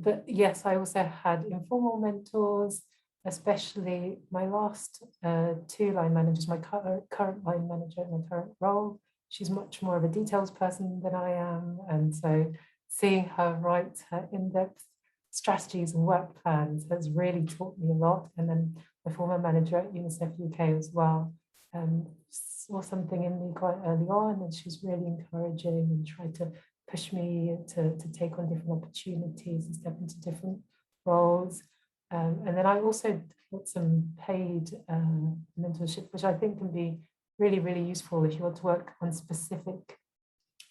But yes, I also had informal mentors, especially my last 2 line managers, my current line manager in my current role. She's much more of a details person than I am. And so seeing her write her in-depth strategies and work plans has really taught me a lot. And then my former manager at UNICEF UK as well saw something in me quite early on, and she's really encouraging and tried to push me to take on different opportunities and step into different roles. And then I also got some paid mentorship, which I think can be really, really useful if you want to work on specific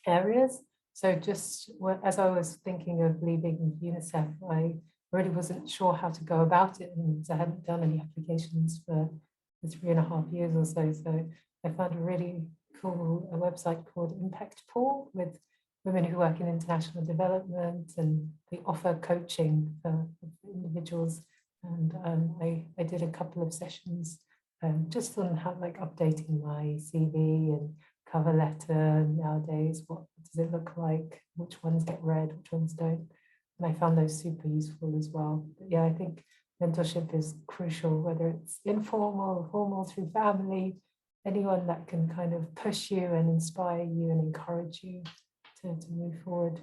areas. So just as I was thinking of leaving UNICEF, I really wasn't sure how to go about it, and I hadn't done any applications for 3.5 years or so. So I found a really cool website called Impact Pool with women who work in international development, and they offer coaching for individuals. And I did a couple of sessions just on how, like, updating my CV and cover letter nowadays. What does it look like? Which ones get read? Which ones don't? And I found those super useful as well. But yeah, I think mentorship is crucial, whether it's informal or formal, through family, anyone that can kind of push you and inspire you and encourage you to move forward.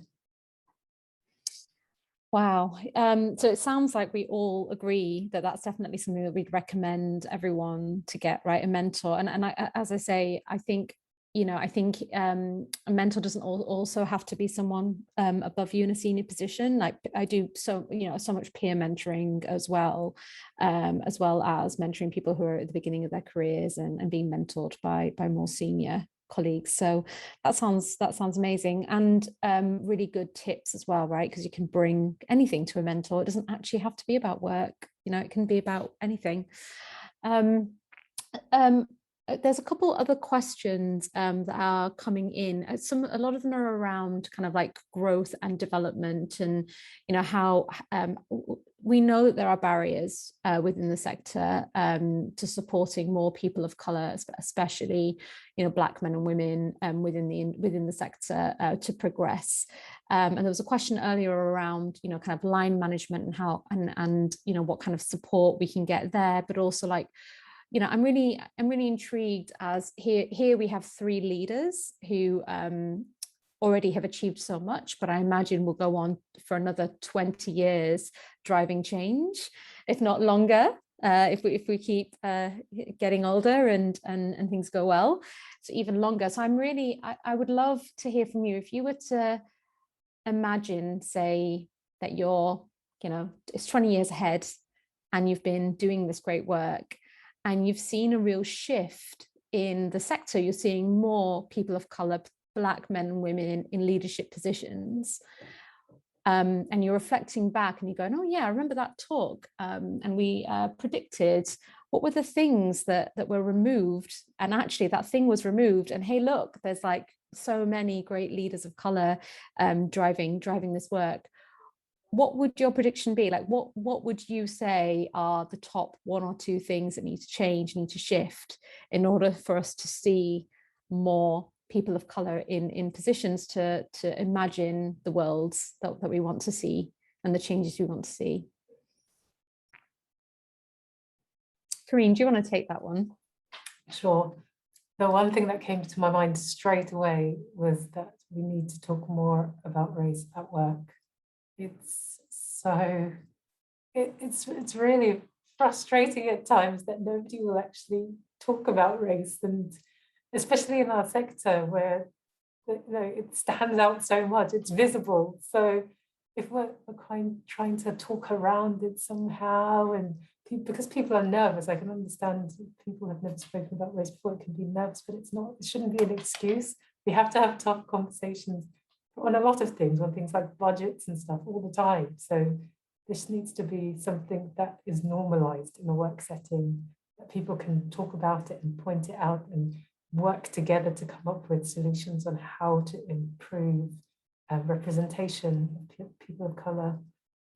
Wow. So it sounds like we all agree that that's definitely something that we'd recommend everyone to get, right? A mentor. And I, as I say, I think, you know, a mentor doesn't also have to be someone above you in a senior position. Like I do so much peer mentoring as well as mentoring people who are at the beginning of their careers and being mentored by more senior colleagues. So that sounds amazing, and really good tips as well, right? Because you can bring anything to a mentor. It doesn't actually have to be about work, you know, it can be about anything. There's a couple other questions that are coming in. A lot of them are around kind of like growth and development, and you know how we know that there are barriers within the sector to supporting more people of colour, especially, you know, Black men and women within the sector to progress. And there was a question earlier around, you know, kind of line management and how and you know what kind of support we can get there, but also like, you know, I'm really intrigued as here we have 3 leaders who already have achieved so much, but I imagine will go on for another 20 years driving change, if not longer, if we keep getting older and things go well, so even longer. So I would love to hear from you. If you were to imagine, say, that you're, you know, it's 20 years ahead and you've been doing this great work, and you've seen a real shift in the sector. You're seeing more people of colour, Black men and women in leadership positions. And you're reflecting back and you're going, oh yeah, I remember that talk. And we predicted what were the things that were removed. And actually that thing was removed. And hey, look, there's like so many great leaders of colour driving this work. What would your prediction be? Like, what would you say are the top 1 or 2 things that need to change, need to shift in order for us to see more people of colour in positions to imagine the worlds that we want to see and the changes we want to see? Carine, do you want to take that one? Sure. the one thing that came to my mind straight away was that we need to talk more about race at work. It's so, it's really frustrating at times that nobody will actually talk about race, and especially in our sector where it stands out so much, it's visible. So if we're trying to talk around it somehow, and because people are nervous, I can understand people have never spoken about race before, it can be nervous, but it shouldn't be an excuse. We have to have tough conversations on a lot of things, on things like budgets and stuff all the time. So this needs to be something that is normalized in a work setting, that people can talk about it and point it out and work together to come up with solutions on how to improve representation of people of colour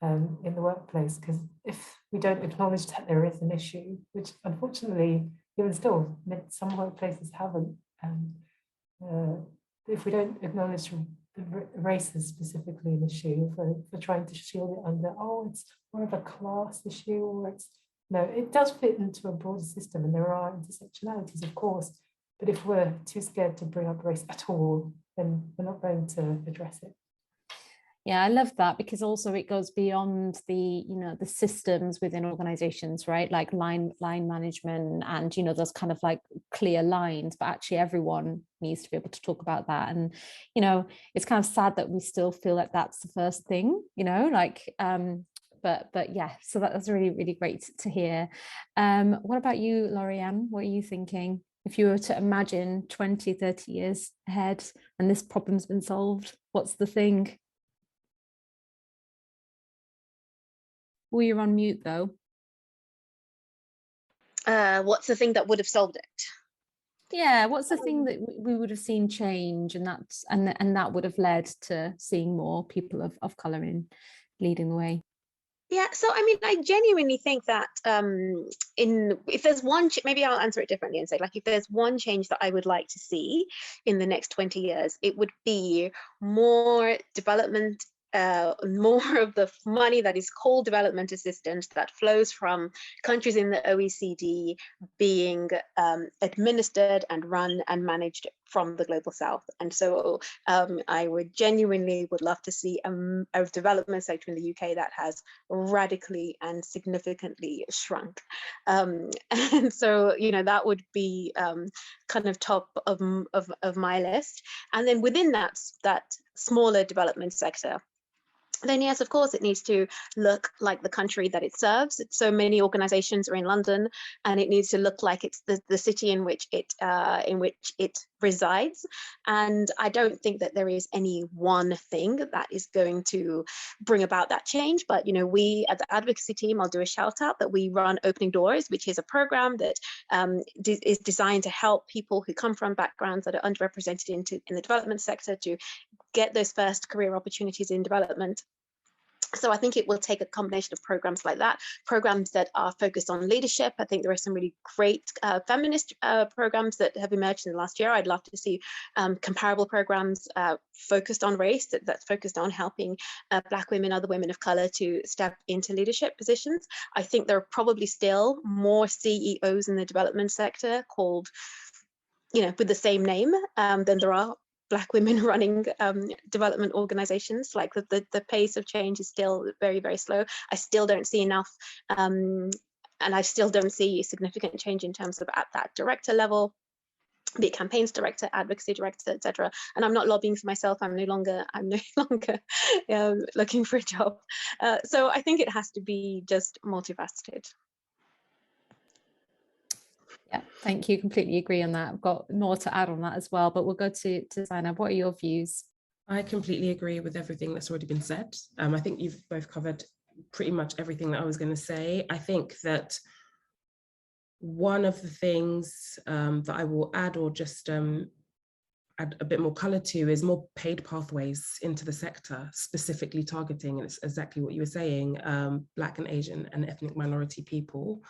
in the workplace. Because if we don't acknowledge that there is an issue, which unfortunately even still some workplaces haven't, if we don't acknowledge race is specifically an issue, if we're trying to shield it under, oh, it's more of a class issue, or it's, no, it does fit into a broader system, and there are intersectionalities, of course, but if we're too scared to bring up race at all, then we're not going to address it. Yeah, I love that, because also it goes beyond the systems within organizations, right? Like line management and, those kind of like clear lines, but actually everyone needs to be able to talk about that. And, it's kind of sad that we still feel like that's the first thing, but yeah, so that's really, really great to hear. What about you, Lorriann? What are you thinking? If you were to imagine 20, 30 years ahead and this problem's been solved, what's the thing? Well, you're on mute though. What's the thing that would have solved it? Yeah, what's the thing that we would have seen change, and that would have led to seeing more people of colour leading the way? Yeah, so I mean, I genuinely think that if there's one, maybe I'll answer it differently and say, like, if there's one change that I would like to see in the next 20 years, it would be more development, more of the money that is called development assistance that flows from countries in the OECD being administered and run and managed from the global south. And so I would genuinely love to see a development sector in the UK that has radically and significantly shrunk. And so, that would be kind of top of my list. And then within that smaller development sector, then yes, of course, it needs to look like the country that it serves. So many organizations are in London, and it needs to look like it's the city in which it resides. And I don't think that there is any one thing that is going to bring about that change. But, we at the advocacy team, I'll do a shout out that we run Opening Doors, which is a program that is designed to help people who come from backgrounds that are underrepresented in the development sector to get those first career opportunities in development. So I think it will take a combination of programs like that, programs that are focused on leadership. I think there are some really great feminist programs that have emerged in the last year. I'd love to see comparable programs focused on race, that's focused on helping Black women, other women of colour to step into leadership positions. I think there are probably still more CEOs in the development sector called, with the same name than there are Black women running development organizations. Like the pace of change is still very, very slow. I still don't see enough, and I still don't see significant change in terms of at that director level, be it campaigns director, advocacy director, etc. And I'm not lobbying for myself. I'm no longer looking for a job. So I think it has to be just multifaceted. Yeah, thank you. Completely agree on that. I've got more to add on that as well, but we'll go to Zainab. What are your views? I completely agree with everything that's already been said. I think you've both covered pretty much everything that I was going to say. I think that one of the things that I will add, or just add a bit more colour to, is more paid pathways into the sector, specifically targeting, and it's exactly what you were saying, Black and Asian and ethnic minority people.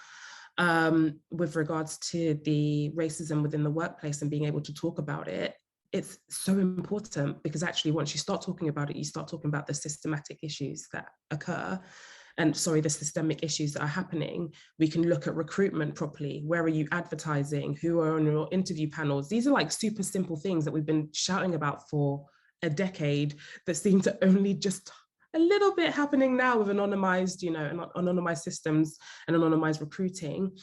With regards to the racism within the workplace and being able to talk about it, it's so important, because actually once you start talking about it, you start talking about the systematic issues that occur. and sorry, the systemic issues that are happening, we can look at recruitment properly. Where are you advertising? Who are on your interview panels? These are like super simple things that we've been shouting about for a decade that seem to only just a little bit happening now with anonymized, anonymized systems and anonymized recruiting.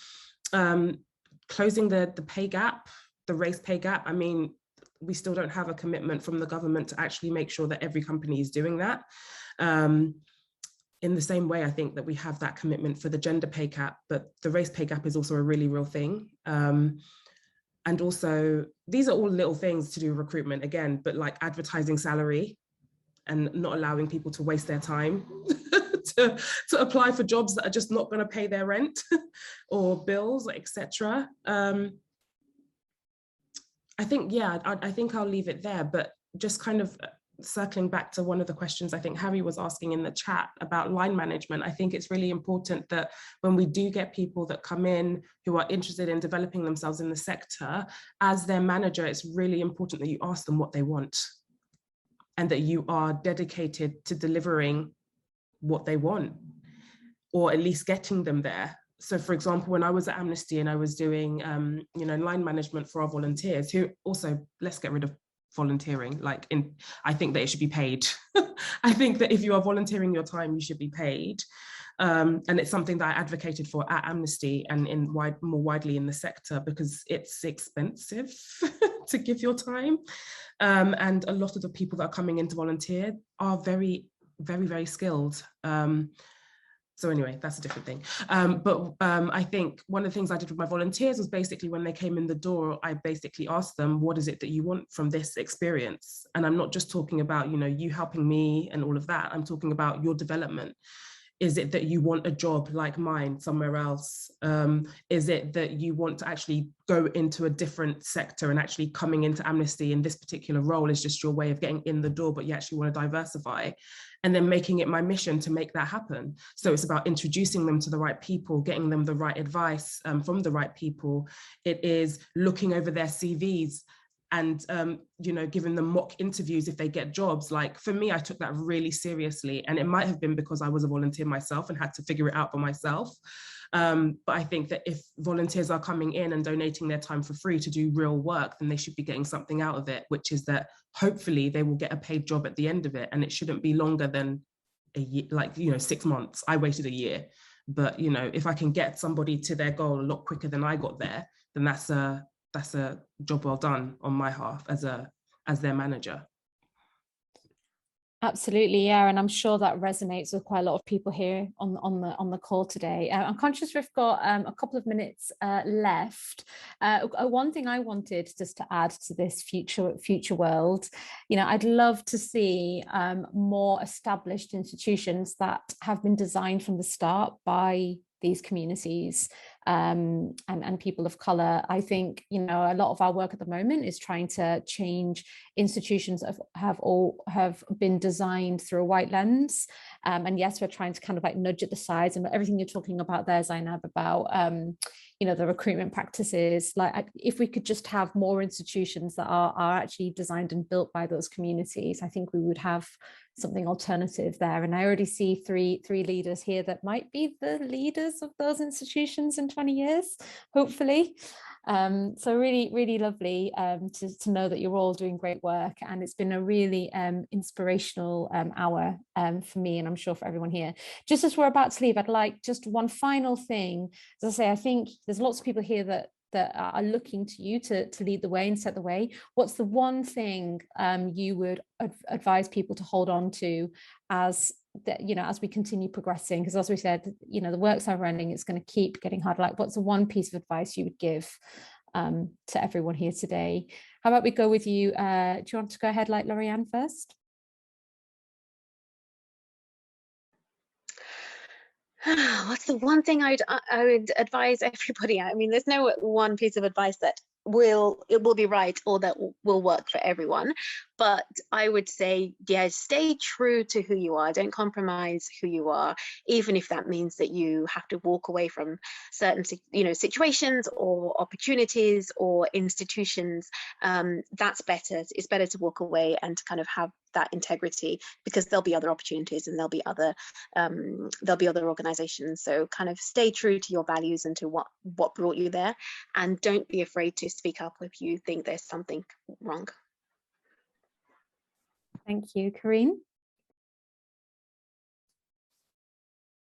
Closing the pay gap, the race pay gap. I mean, we still don't have a commitment from the government to actually make sure that every company is doing that. In the same way, I think that we have that commitment for the gender pay gap, but the race pay gap is also a really real thing. And also, these are all little things to do with recruitment, again, but like advertising salary and not allowing people to waste their time to apply for jobs that are just not going to pay their rent or bills, etc. I think, yeah, I think I'll leave it there, but just kind of circling back to one of the questions I think Harry was asking in the chat about line management. I think it's really important that when we do get people that come in who are interested in developing themselves in the sector, as their manager, it's really important that you ask them what they want and that you are dedicated to delivering what they want, or at least getting them there. So for example, when I was at Amnesty and I was doing line management for our volunteers, who also, let's get rid of volunteering. I think that it should be paid. I think that if you are volunteering your time, you should be paid. And it's something that I advocated for at Amnesty and more widely in the sector, because it's expensive to give your time. And a lot of the people that are coming in to volunteer are very, very, very skilled. So anyway, that's a different thing. But I think one of the things I did with my volunteers was basically when they came in the door, I basically asked them, what is it that you want from this experience? And I'm not just talking about, you helping me and all of that. I'm talking about your development. Is it that you want a job like mine somewhere else? Is it that you want to actually go into a different sector, and actually coming into Amnesty in this particular role is just your way of getting in the door, but you actually want to diversify? And then making it my mission to make that happen. So it's about introducing them to the right people, getting them the right advice from the right people. It is looking over their CVs and giving them mock interviews if they get jobs. Like for me, I took that really seriously, and it might have been because I was a volunteer myself and had to figure it out for myself. But I think that if volunteers are coming in and donating their time for free to do real work, then they should be getting something out of it, which is that hopefully they will get a paid job at the end of it. And it shouldn't be longer than a year, 6 months. I waited a year, but if I can get somebody to their goal a lot quicker than I got there, then that's a job well done on my half as their manager. Absolutely, yeah, and I'm sure that resonates with quite a lot of people here on the call today. I'm conscious we've got a couple of minutes left. One thing I wanted just to add to this future world, I'd love to see more established institutions that have been designed from the start by these communities and people of colour. I think a lot of our work at the moment is trying to change institutions that have been designed through a white lens, and yes, we're trying to kind of like nudge at the sides, and everything you're talking about there, Zainab, about the recruitment practices, like if we could just have more institutions that are actually designed and built by those communities, I think we would have something alternative there. And I already see three leaders here that might be the leaders of those institutions in 20 years, hopefully. So really, really lovely to know that you're all doing great work, and it's been a really inspirational hour for me, and I'm sure for everyone here. Just as we're about to leave, I'd like just one final thing. As I say, I think there's lots of people here that are looking to you to lead the way and set the way. What's the one thing you would advise people to hold on to as we continue progressing? Because as we said, the work's never ending, it's going to keep getting harder. Like, what's the one piece of advice you would give to everyone here today? How about we go with you? Do you want to go ahead, like Lorriann first? What's the one thing I would advise everybody? I mean, there's no one piece of advice that will be right or that will work for everyone, but I would say, yeah, stay true to who you are. Don't compromise who you are, even if that means that you have to walk away from certain situations or opportunities or institutions. That's better. It's better to walk away and to kind of have that integrity, because there'll be other opportunities and there'll be other organizations. So kind of stay true to your values and to what brought you there, and don't be afraid to speak up if you think there's something wrong. Thank you. Carine?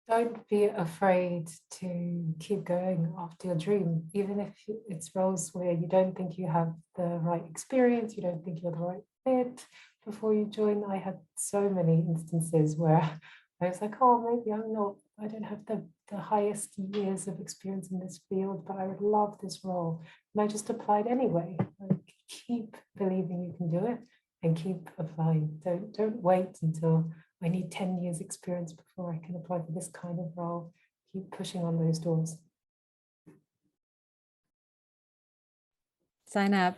Don't be afraid to keep going after your dream, even if it's roles where you don't think you have the right experience, you don't think you're the right fit before you join. I had so many instances where I was like, oh, maybe I don't have the highest years of experience in this field, but I would love this role. And I just applied anyway. Like, keep believing you can do it and keep applying. Don't wait until I need 10 years experience before I can apply for this kind of role. Keep pushing on those doors. Zainab?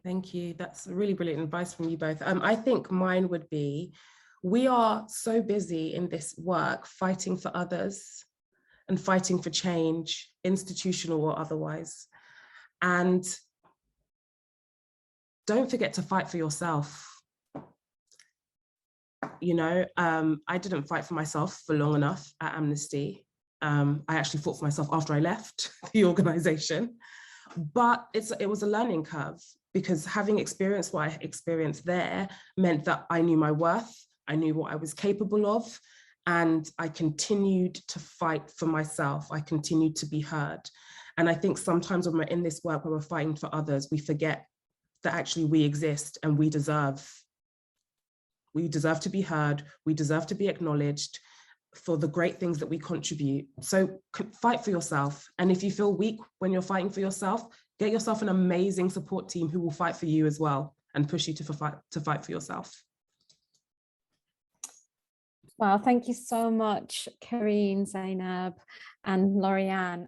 Thank you. That's really brilliant advice from you both. I think mine would be, we are so busy in this work fighting for others and fighting for change, institutional or otherwise. And don't forget to fight for yourself. You know, I didn't fight for myself for long enough at Amnesty. I actually fought for myself after I left the organization, but it was a learning curve, because having experienced what I experienced there meant that I knew my worth, I knew what I was capable of, and I continued to fight for myself. I continued to be heard. And I think sometimes when we're in this work, when we're fighting for others, we forget that actually we exist and we deserve to be heard, we deserve to be acknowledged for the great things that we contribute. So fight for yourself. And if you feel weak when you're fighting for yourself, get yourself an amazing support team who will fight for you as well and push you to fight for yourself. Wow, thank you so much, Carine, Zainab, and Lorriann.